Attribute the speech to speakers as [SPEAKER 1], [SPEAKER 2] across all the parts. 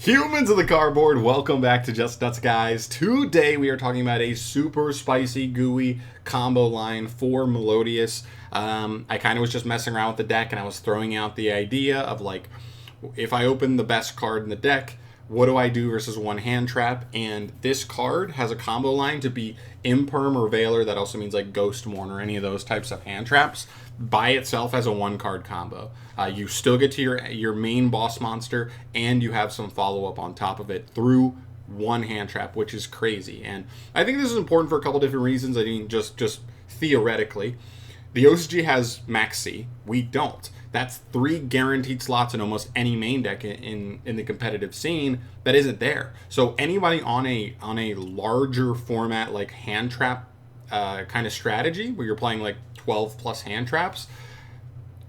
[SPEAKER 1] Humans of the cardboard, welcome back to Just Nuts, guys. Today we are talking about a super spicy, gooey combo line for Melodious. I kind of was just messing around with the deck and I was throwing out the idea of like, if I open the best card in the deck, what do I do versus one hand trap? And this card has a combo line to be IMPERM or Veiler. That also means like Ghost Mourn or any of those types of hand traps. By itself as a one card combo. You still get to your main boss monster and you have some follow up on top of it through one hand trap, which is crazy. And I think this is important for a couple different reasons. I mean, just theoretically, the OCG has Max C. We don't. That's 3 guaranteed slots in almost any main deck in the competitive scene that isn't there. So anybody on a larger format like hand trap kind of strategy where you're playing like 12 plus hand traps,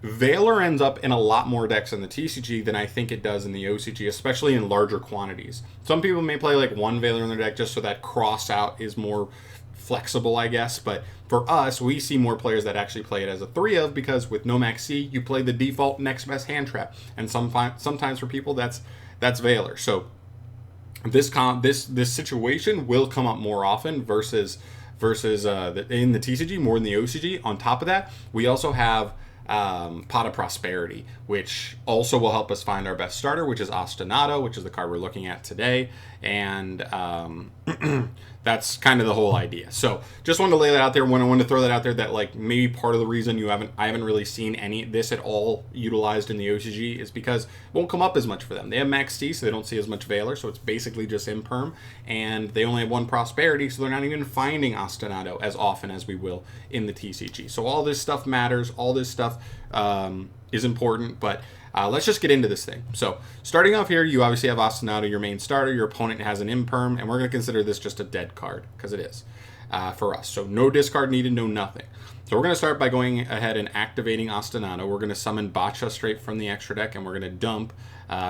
[SPEAKER 1] Veiler ends up in a lot more decks in the TCG than I think it does in the OCG, especially in larger quantities. Some people may play like one Veiler in their deck just so that cross out is more flexible, I guess, but for us, we see more players that actually play it as a 3 of, because with no Max C, you play the default next best hand trap, and sometimes for people that's Veiler. So this situation will come up more often versus in the TCG more than the OCG. On top of that, we also have Pot of Prosperity, which also will help us find our best starter, which is Ostinato, which is the card we're looking at today, and that's kind of the whole idea. So just wanted to lay that out there. I wanted to throw that out there, that like maybe part of the reason I haven't really seen any this at all utilized in the OCG is because it won't come up as much for them. They have Max T, so they don't see as much Veiler, so it's basically just IMPERM, and they only have 1 Prosperity, so they're not even finding Ostinato as often as we will in the TCG. So all this stuff matters. All this stuff is important, but let's just get into this thing. So starting off here, you obviously have Ostinato, your main starter. Your opponent has an IMPERM, and we're going to consider this just a dead card, because it is for us. So no discard needed, no nothing. So we're going to start by going ahead and activating Ostinato. We're going to summon Botcha straight from the extra deck, and we're going to dump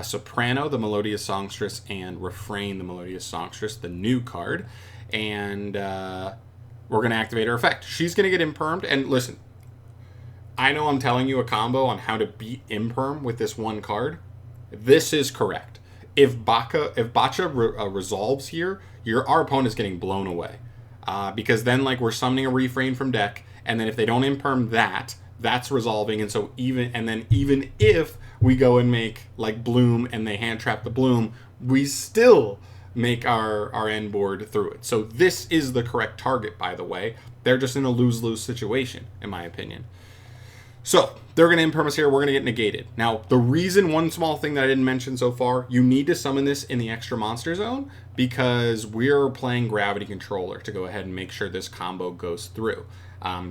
[SPEAKER 1] Soprano, the Melodious Songstress, and Refrain, the Melodious Songstress, the new card. And we're going to activate her effect. She's going to get IMPERMed, and listen, I know I'm telling you a combo on how to beat IMPERM with this one card. This is correct. If Botcha resolves here, our opponent's getting blown away. Because then like we're summoning a Refrain from deck, and then if they don't IMPERM that's resolving, and so even if we go and make like Bloom and they hand trap the Bloom, we still make our end board through it. So this is the correct target, by the way. They're just in a lose-lose situation, in my opinion. So they're going to IMPERM us here. We're going to get negated. Now, the reason, one small thing that I didn't mention so far, you need to summon this in the extra monster zone because we're playing Gravity Controller to go ahead and make sure this combo goes through.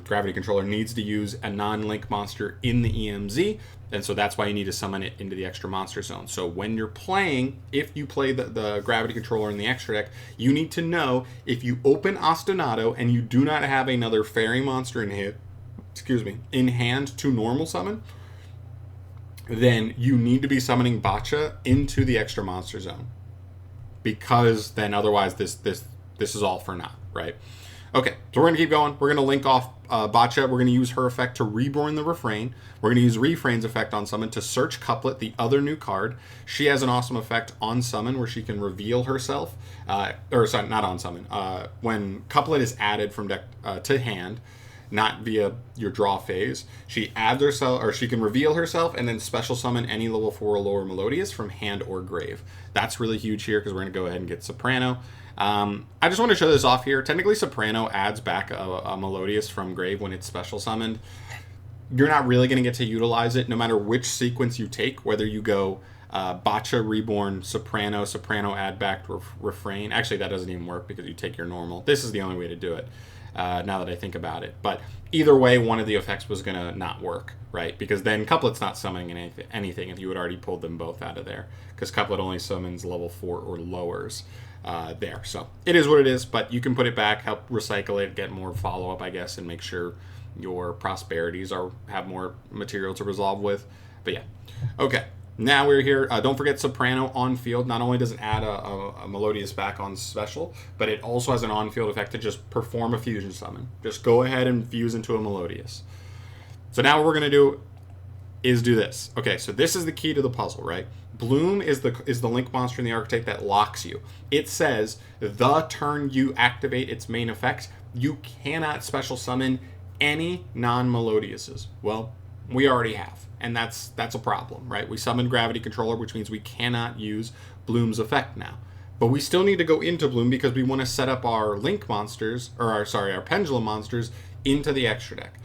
[SPEAKER 1] Gravity Controller needs to use a non-link monster in the EMZ, and so that's why you need to summon it into the extra monster zone. So when you're playing, if you play the Gravity Controller in the extra deck, you need to know if you open Ostinato and you do not have another fairy monster in hand to normal summon, then you need to be summoning Botcha into the extra monster zone, because then otherwise this is all for naught, right? Okay, so we're going to keep going. We're going to link off Botcha. We're going to use her effect to reborn the Refrain. We're going to use Refrain's effect on summon to search Couplet, the other new card. She has an awesome effect on summon where she can reveal herself. Sorry, not on summon. When Couplet is added from deck to hand, not via your draw phase, she adds herself, or she can reveal herself and then special summon any level 4 or lower Melodious from hand or grave. That's really huge here because we're going to go ahead and get Soprano. I just want to show this off here. Technically, Soprano adds back a Melodious from grave when it's special summoned. You're not really going to get to utilize it no matter which sequence you take, whether you go Botcha, Reborn, Soprano, add back, Refrain. Actually, that doesn't even work because you take your normal. This is the only way to do it. Now that I think about it. But either way, one of the effects was going to not work, right? Because then Couplet's not summoning anything if you had already pulled them both out of there. Because Couplet only summons level 4 or lowers there. So it is what it is, but you can put it back, help recycle it, get more follow-up, I guess, and make sure your Prosperities have more material to resolve with. But yeah. Okay. Now we're here. Don't forget Soprano on field. Not only does it add a Melodious back on special, but it also has an on-field effect to just perform a fusion summon. Just go ahead and fuse into a Melodious. So now what we're going to do is do this. Okay, so this is the key to the puzzle, right? Bloom is the link monster in the archetype that locks you. It says the turn you activate its main effect, you cannot special summon any non-Melodiouses. Well, we already have, and that's a problem, right? We summoned Gravity Controller, which means we cannot use Bloom's effect now. But we still need to go into Bloom because we want to set up our link monsters, or our pendulum monsters into the extra deck.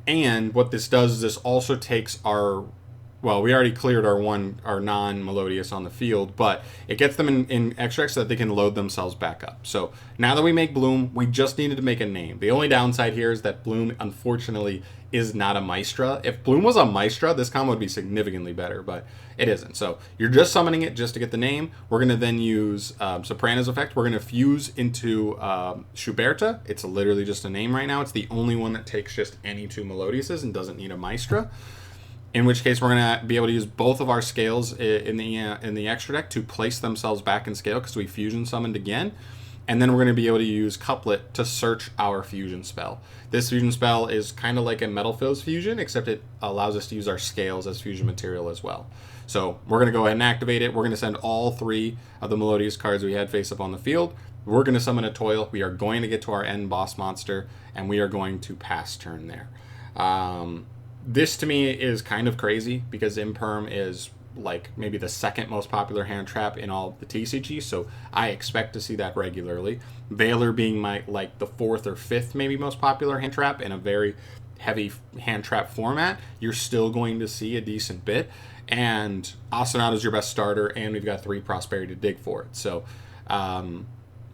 [SPEAKER 1] And what this does is this also takes our, well, we already cleared our non-Melodious on the field, but it gets them in extra deck so that they can load themselves back up. So now that we make Bloom, we just needed to make a name. The only downside here is that Bloom, unfortunately, is not a Maestra. If Bloom was a Maestra, this combo would be significantly better, but it isn't. So you're just summoning it just to get the name. We're going to then use Soprano's effect. We're going to fuse into Schuberta. It's literally just a name right now. It's the only one that takes just any 2 Melodiouses and doesn't need a Maestra. In which case, we're going to be able to use both of our scales in the extra deck to place themselves back in scale because we fusion summoned again. And then we're going to be able to use Couplet to search our fusion spell. This fusion spell is kind of like a Metal Foes fusion, except it allows us to use our scales as fusion material as well. So we're going to go ahead and activate it. We're going to send all 3 of the Melodious cards we had face up on the field. We're going to summon a Toil. We are going to get to our end boss monster, and we are going to pass turn there. This to me is kind of crazy because IMPERM is like maybe the 2nd most popular hand trap in all the TCG, so I expect to see that regularly. Valor being like the 4th or 5th maybe most popular hand trap in a very heavy hand trap format, you're still going to see a decent bit. And Ostinato is your best starter, and we've got 3 Prosperity to dig for it. So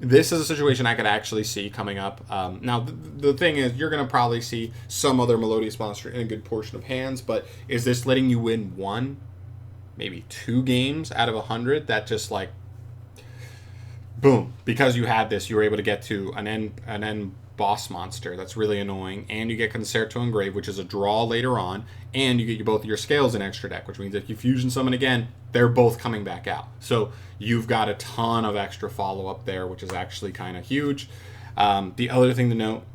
[SPEAKER 1] this is a situation I could actually see coming up. Now, the thing is, you're going to probably see some other Melodious monster in a good portion of hands, but is this letting you win 1, maybe 2 games out of 100? That just like, boom. Because you had this, you were able to get to an end boss monster. That's really annoying. And you get Concerto Engrave, which is a draw later on, and you get both your scales in extra deck, which means if you fusion summon again, they're both coming back out. So you've got a ton of extra follow-up there, which is actually kind of huge. The other thing to note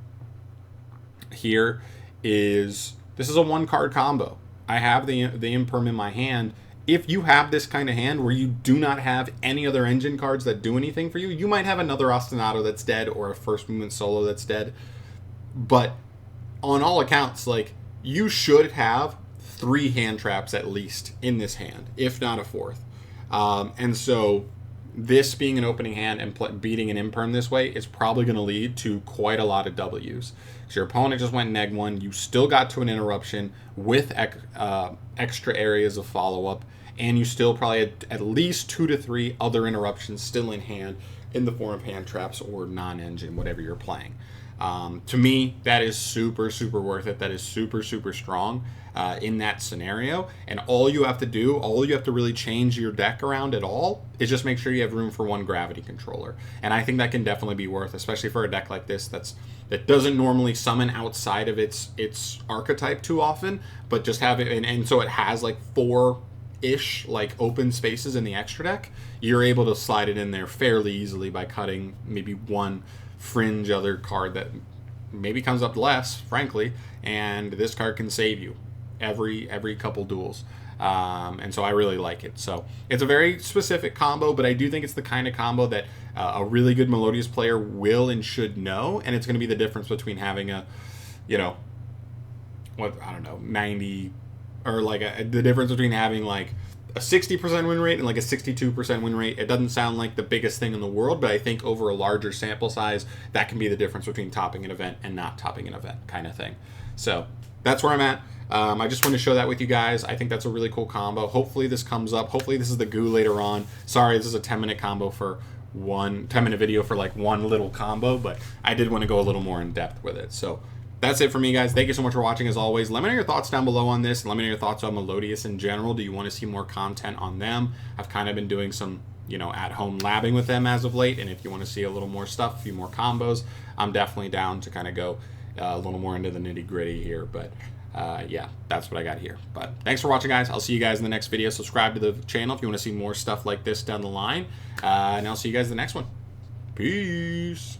[SPEAKER 1] here is this is a 1-card combo. I have the IMPERM in my hand. If you have this kind of hand where you do not have any other engine cards that do anything for you, you might have another Ostinato that's dead or a first movement solo that's dead. But on all accounts, like, you should have 3 hand traps at least in this hand, if not a 4th. And so this being an opening hand and beating an IMPERM this way is probably going to lead to quite a lot of W's. So your opponent just went neg 1. You still got to an interruption with extra areas of follow-up, and you still probably had at least 2 to 3 other interruptions still in hand in the form of hand traps or non-engine, whatever you're playing. To me, that is super, super worth it. That is super, super strong in that scenario. And all you have to do, all you have to really change your deck around at all, is just make sure you have room for 1 Gravity Controller. And I think that can definitely be worth, especially for a deck like this that doesn't normally summon outside of its archetype too often, but just have it, and so it has like 4-ish like open spaces in the extra deck. You're able to slide it in there fairly easily by cutting maybe 1 fringe other card that maybe comes up less, frankly, and this card can save you every couple duels. And so I really like it. So it's a very specific combo, but I do think it's the kind of combo that a really good Melodious player will and should know, and it's going to be the difference between having a, 90, or like the difference between having like a 60% win rate and like a 62% win rate. It doesn't sound like the biggest thing in the world, but I think over a larger sample size, that can be the difference between topping an event and not topping an event kind of thing. So that's where I'm at. I just want to show that with you guys. I think that's a really cool combo. Hopefully this comes up. Hopefully this is the goo later on. Sorry, this is a 10-minute combo for 10-minute video for like one little combo, but I did want to go a little more in depth with it. So that's it for me, guys. Thank you so much for watching, as always. Let me know your thoughts down below on this. Let me know your thoughts on Melodious in general. Do you want to see more content on them? I've kind of been doing some, at-home labbing with them as of late, and if you want to see a little more stuff, a few more combos, I'm definitely down to kind of go a little more into the nitty-gritty here. But yeah, that's what I got here. But thanks for watching, guys. I'll see you guys in the next video. Subscribe to the channel if you want to see more stuff like this down the line, and I'll see you guys in the next one. Peace.